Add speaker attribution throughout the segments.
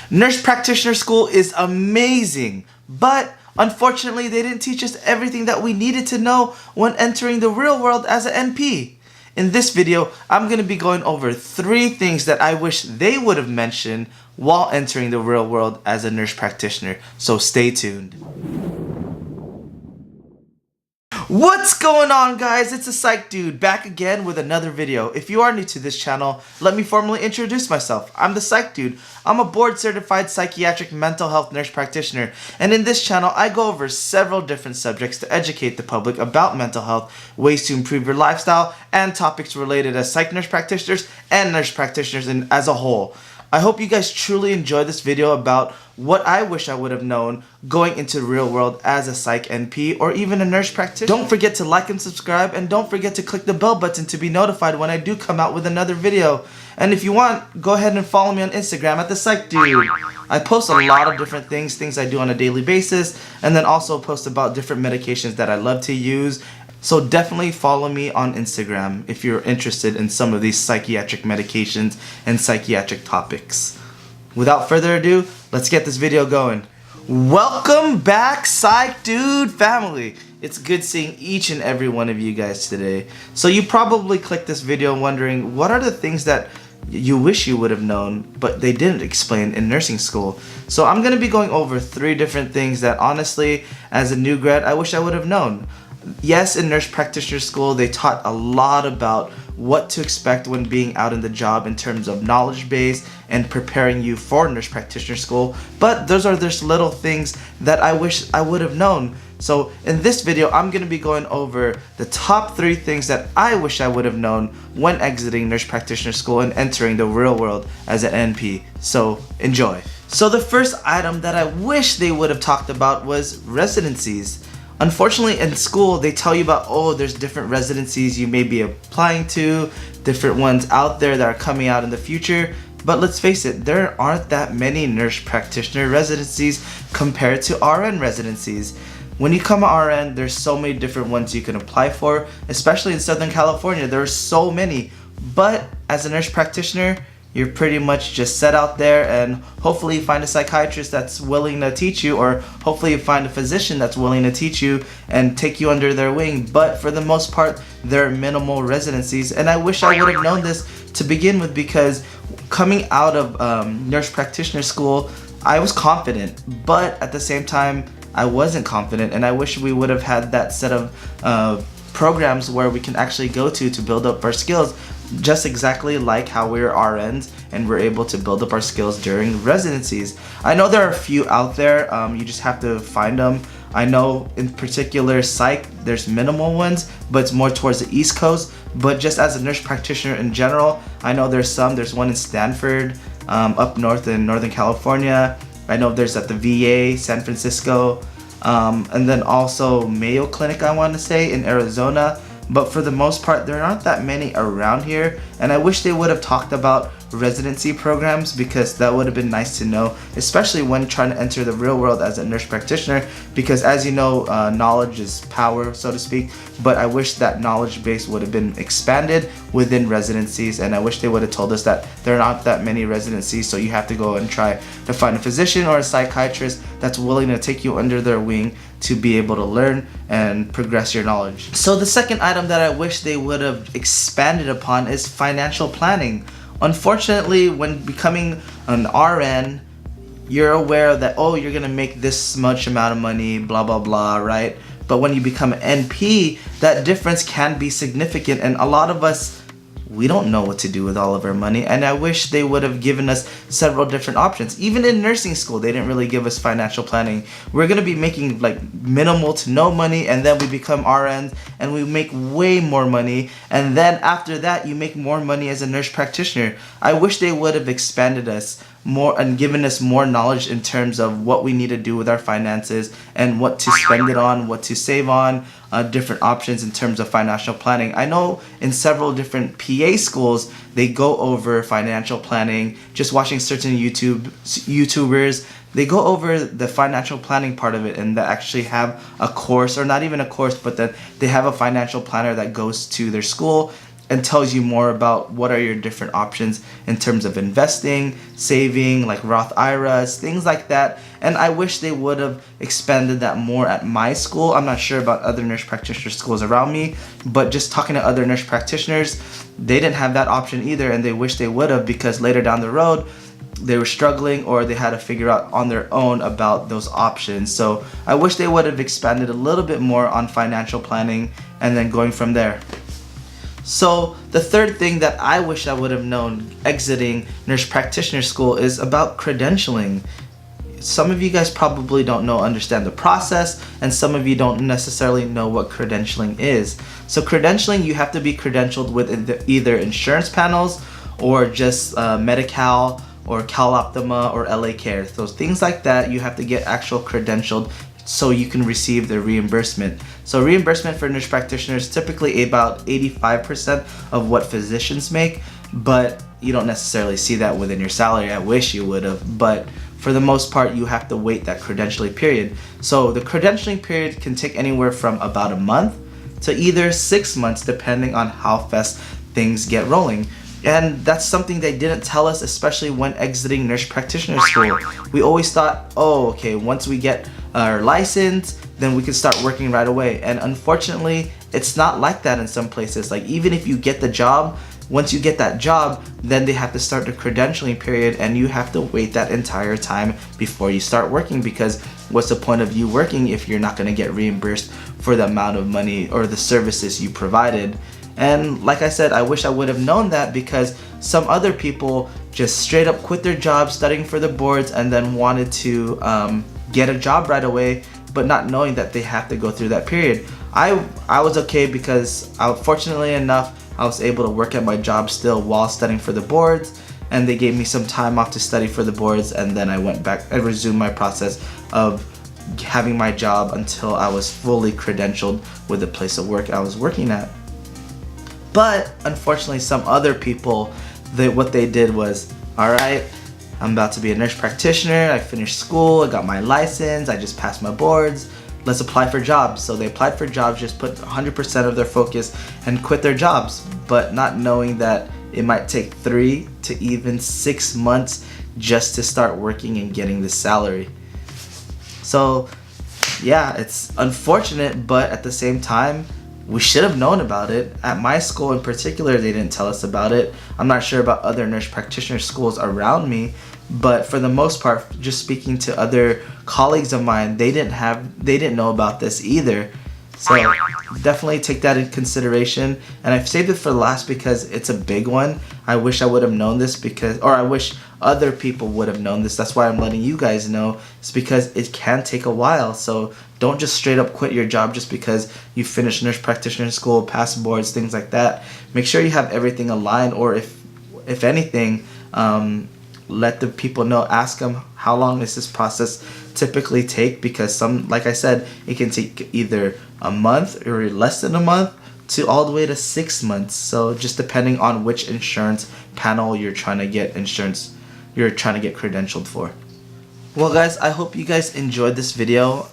Speaker 1: Nurse Practitioner School is amazing, but unfortunately they didn't teach us everything that we needed to know when entering the real world as an NP. In this video, I'm going to be going over 3 things that I wish they would have mentioned while entering the real world as a nurse practitioner, so stay tuned. What's going on, guys? It's a Psych Dude back again with another video. If you are new to this channel, let me formally introduce myself. I'm the Psych Dude. I'm a board certified psychiatric mental health nurse practitioner, and in this channel I go over several different subjects to educate the public about mental health, ways to improve your lifestyle, and topics related as psych nurse practitioners and nurse practitioners as a whole. I hope you guys truly enjoy this video about what I wish I would have known going into the real world as a psych NP or even a nurse practitioner. Don't forget to like and subscribe, and don't forget to click the bell button to be notified when I do come out with another video. And if you want, go ahead and follow me on Instagram at the Psych Dude. I post a lot of different things I do on a daily basis, and then also post about different medications that I love to use. So definitely follow me on Instagram if you're interested in some of these psychiatric medications and psychiatric topics. Without further ado, let's get this video going. Welcome back, Psych Dude family. It's good seeing each and every one of you guys today. So you probably clicked this video wondering what are the things that you wish you would have known but they didn't explain in nursing school. So I'm going to be going over 3 different things that honestly, as a new grad, I wish I would have known. Yes, in Nurse Practitioner School, they taught a lot about what to expect when being out in the job in terms of knowledge base and preparing you for Nurse Practitioner School, but those are just little things that I wish I would have known. So in this video, I'm going to be going over the top 3 things that I wish I would have known when exiting Nurse Practitioner School and entering the real world as an NP. So enjoy. So the first item that I wish they would have talked about was residencies. Unfortunately, in school, they tell you about, oh, there's different residencies you may be applying to, different ones out there that are coming out in the future. But let's face it, there aren't that many nurse practitioner residencies compared to RN residencies. When you come to RN, there's so many different ones you can apply for, especially in Southern California. There are so many. But as a nurse practitioner, you're pretty much just set out there, and hopefully you find a psychiatrist that's willing to teach you, or hopefully you find a physician that's willing to teach you and take you under their wing. But for the most part, there are minimal residencies, and I wish I would have known this to begin with, because coming out of nurse practitioner school, I was confident, but at the same time, I wasn't confident, and I wish we would have had that set of programs where we can actually go to build up our skills, just exactly like how we're RNs and we're able to build up our skills during residencies. I know there are a few out there, you just have to find them. I know in particular Psych, there's minimal ones, but it's more towards the East Coast. But just as a nurse practitioner in general, I know there's one in Stanford, up north in Northern California. I know there's at the VA, San Francisco, and then also Mayo Clinic, I want to say, in Arizona. But for the most part, there aren't that many around here, and I wish they would have talked about residency programs, because that would have been nice to know, especially when trying to enter the real world as a nurse practitioner, because as you know, knowledge is power, so to speak. But I wish that knowledge base would have been expanded within residencies, and I wish they would have told us that there are not that many residencies, so you have to go and try to find a physician or a psychiatrist that's willing to take you under their wing to be able to learn and progress your knowledge. So the second item that I wish they would have expanded upon is financial planning. Unfortunately, when becoming an RN, you're aware that, oh, you're gonna make this much amount of money, blah blah blah, right? But when you become an NP, that difference can be significant, and a lot of us, we don't know what to do with all of our money, and I wish they would have given us several different options. Even in nursing school, they didn't really give us financial planning. We're going to be making like minimal to no money, and then we become RNs and we make way more money, and then after that you make more money as a nurse practitioner. I wish they would have expanded us more and given us more knowledge in terms of what we need to do with our finances and what to spend it on, what to save on, different options in terms of financial planning. I know in several different PA schools, they go over financial planning. Just watching certain YouTubers, they go over the financial planning part of it, and they actually have a course, or not even a course, but that they have a financial planner that goes to their school and tells you more about what are your different options in terms of investing, saving, like Roth IRAs, things like that. And I wish they would have expanded that more at my school. I'm not sure about other nurse practitioner schools around me, but just talking to other nurse practitioners, they didn't have that option either, and they wish they would have, because later down the road they were struggling or they had to figure out on their own about those options. So I wish they would have expanded a little bit more on financial planning and then going from there. So the third thing that I wish I would have known exiting nurse practitioner school is about credentialing. Some of you guys probably don't understand the process, and some of you don't necessarily know what credentialing is. So credentialing, you have to be credentialed with either insurance panels or just Medi-Cal or Cal Optima or LA Care. So things like that, you have to get actual credentialed so you can receive the reimbursement. So reimbursement for nurse practitioners typically about 85% of what physicians make, but you don't necessarily see that within your salary. I wish you would have, but for the most part, you have to wait that credentialing period. So the credentialing period can take anywhere from about a month to either 6 months, depending on how fast things get rolling. And that's something they didn't tell us, especially when exiting nurse practitioner school. We always thought, oh, okay, once we get our license, then we can start working right away. And unfortunately, it's not like that in some places. Like, even if you get the job, once you get that job, then they have to start the credentialing period, and you have to wait that entire time before you start working, because what's the point of you working if you're not going to get reimbursed for the amount of money or the services you provided? And like I said, I wish I would have known that, because some other people just straight up quit their job studying for the boards and then wanted to get a job right away, but not knowing that they have to go through that period. I was okay, because fortunately enough, I was able to work at my job still while studying for the boards, and they gave me some time off to study for the boards, and then I went back and resumed my process of having my job until I was fully credentialed with the place of work I was working at. But unfortunately, some other people, what they did was, all right, I'm about to be a nurse practitioner, I finished school, I got my license, I just passed my boards, let's apply for jobs. So they applied for jobs, just put 100% of their focus and quit their jobs, but not knowing that it might take 3 to even 6 months just to start working and getting the salary. So yeah, it's unfortunate, but at the same time, we should have known about it. At my school in particular, they didn't tell us about it. I'm not sure about other nurse practitioner schools around me, but for the most part, just speaking to other colleagues of mine, they didn't know about this either. So definitely take that in consideration. And I've saved it for last because it's a big one. I wish I would have known this, or I wish other people would have known this. That's why I'm letting you guys know. It's because it can take a while. So don't just straight up quit your job just because you finished nurse practitioner school, passed boards, things like that. Make sure you have everything aligned, or if anything, let the people know, ask them how long does this process typically take, because some, like I said, it can take either a month or less than a month to all the way to 6 months. So just depending on which insurance panel you're trying to get credentialed for. Well guys, I hope you guys enjoyed this video.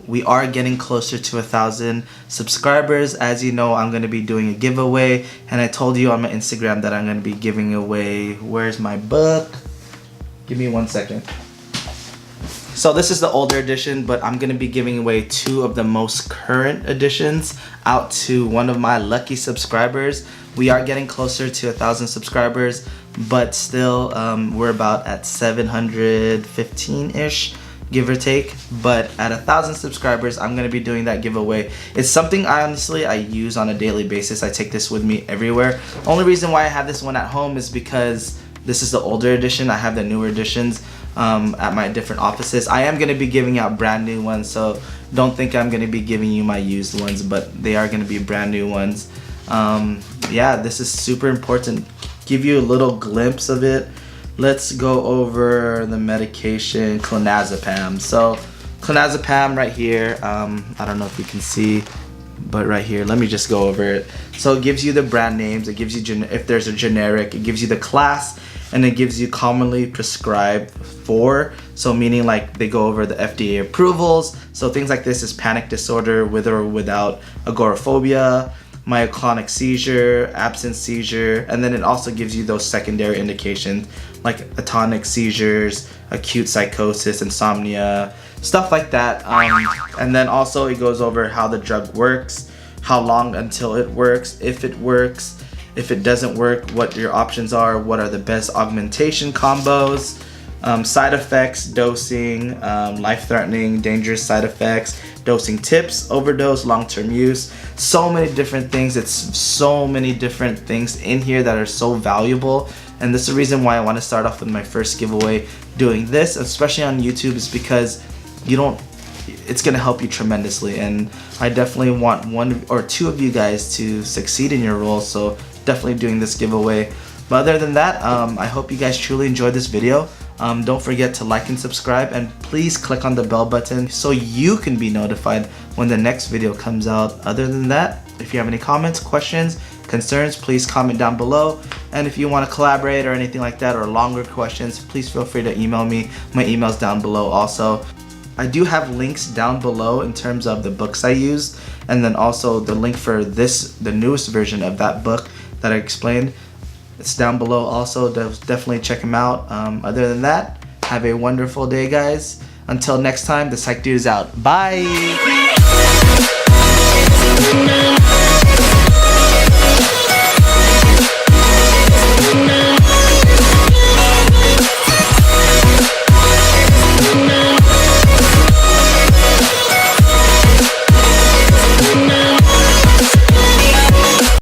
Speaker 1: We are getting closer to 1,000 subscribers. As you know, I'm going to be doing a giveaway, and I told you on my Instagram that I'm going to be giving away, where's my book? Give me 1 second. So this is the older edition, but I'm going to be giving away 2 of the most current editions out to one of my lucky subscribers. We are getting closer to 1,000 subscribers, but still we're about at 715-ish, give or take. But at 1,000 subscribers, I'm going to be doing that giveaway. It's something I use on a daily basis. I take this with me everywhere. Only reason why I have this one at home is because this is the older edition. I have the newer editions at my different offices. I am going to be giving out brand new ones, so don't think I'm going to be giving you my used ones, but they are going to be brand new ones. Yeah, this is super important. Give you a little glimpse of it. Let's go over the medication, clonazepam. So clonazepam right here, I don't know if you can see, but right here, let me just go over it. So it gives you the brand names, it gives you if there's a generic, it gives you the class, and it gives you commonly prescribed for. So meaning like they go over the FDA approvals. So things like this is panic disorder with or without agoraphobia, myoclonic seizure, absence seizure, and then it also gives you those secondary indications like atonic seizures, acute psychosis, insomnia, stuff like that. And then also it goes over how the drug works, how long until it works, if it doesn't work, what your options are, what are the best augmentation combos, side effects, dosing, life-threatening, dangerous side effects, dosing tips, overdose, long-term use, so many different things. It's so many different things in here that are so valuable, and this is the reason why I want to start off with my first giveaway doing this, especially on YouTube, is because it's going to help you tremendously, and I definitely want 1 or 2 of you guys to succeed in your role, so definitely doing this giveaway. But other than that, I hope you guys truly enjoyed this video. Don't forget to like and subscribe, and please click on the bell button so you can be notified when the next video comes out. Other than that, if you have any comments, questions, concerns, please comment down below. And if you want to collaborate or anything like that, or longer questions, please feel free to email me. My email's down below also. I do have links down below in terms of the books I used, and then also the link for the newest version of that book that I explained. It's down below also. Definitely check them out. Other than that, have a wonderful day, guys. Until next time, the Psych Dude is out. Bye!